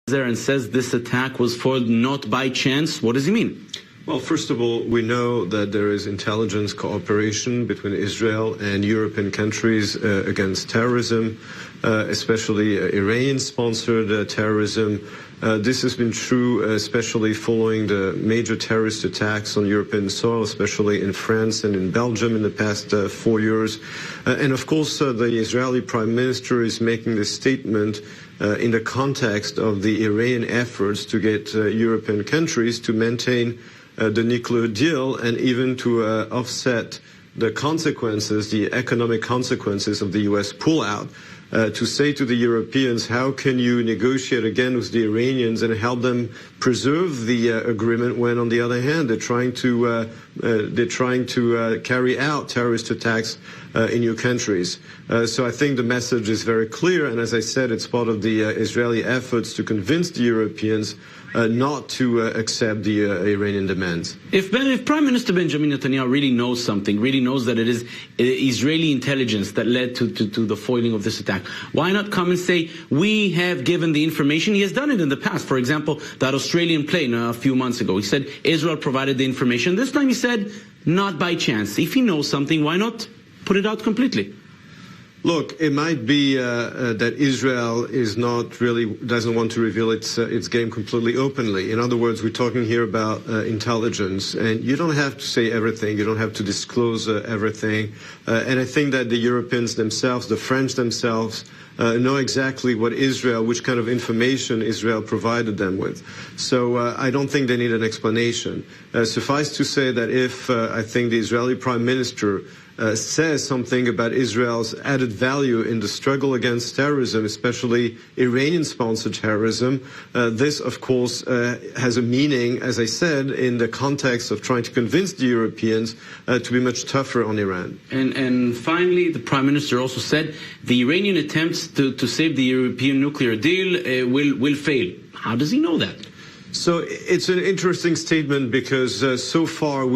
there and says this attack was foiled not by chance. What does he mean? Well, first of all, we know that there is intelligence cooperation between Israel and European countries against terrorism, especially Iranian-sponsored terrorism. This has been true, especially following the major terrorist attacks on European soil, especially in France and in Belgium in the past 4 years. And of course, the Israeli Prime Minister is making this statement in the context of the Iranian efforts to get European countries to maintain the nuclear deal and even to offset the consequences, the economic consequences of the U.S. pullout, to say to the Europeans, how can you negotiate again with the Iranians and help them preserve the agreement when, on the other hand, they're trying to carry out terrorist attacks in your countries. So I think the message is very clear, and as I said, it's part of the Israeli efforts to convince the Europeans not to accept the Iranian demands. If Prime Minister Benjamin Netanyahu really knows something, really knows that it is Israeli intelligence that led to the foiling of this attack, why not come and say, we have given the information? He has done it in the past. For example, that Australian plane a few months ago, he said Israel provided the information. This time he said, not by chance. If he knows something, why not put it out completely? Look, it might be that Israel doesn't want to reveal its game completely openly. In other words, we're talking here about intelligence, and you don't have to say everything. You don't have to disclose everything. And I think that the Europeans themselves, the French themselves, know exactly which kind of information Israel provided them with. So I don't think they need an explanation. Suffice to say that if I think the Israeli Prime Minister says something about Israel's added value in the struggle against terrorism, especially Iranian-sponsored terrorism, this, of course, has a meaning, as I said, in the context of trying to convince the Europeans to be much tougher on Iran. And finally, the Prime Minister also said the Iranian attempts to save the European nuclear deal will fail. How does he know that? So it's an interesting statement because so far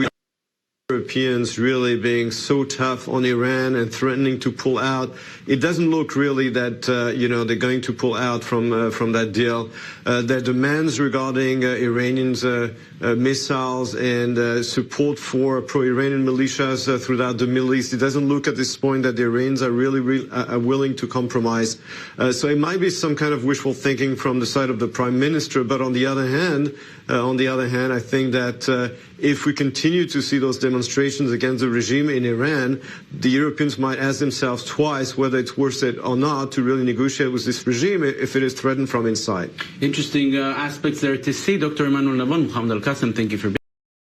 Europeans really being so tough on Iran and threatening to pull out. It doesn't look really that they're going to pull out from that deal. Their demands regarding Iranians' missiles and support for pro-Iranian militias throughout the Middle East. It doesn't look at this point that the Iranians are really willing to compromise. So it might be some kind of wishful thinking from the side of the Prime Minister. But on the other hand, I think that if we continue to see those demonstrations against the regime in Iran, the Europeans might ask themselves twice whether it's worth it or not to really negotiate with this regime if it is threatened from inside. Interesting aspects there to see. Dr. Emmanuel Navon, Mohammed Al-Qasim, thank you for being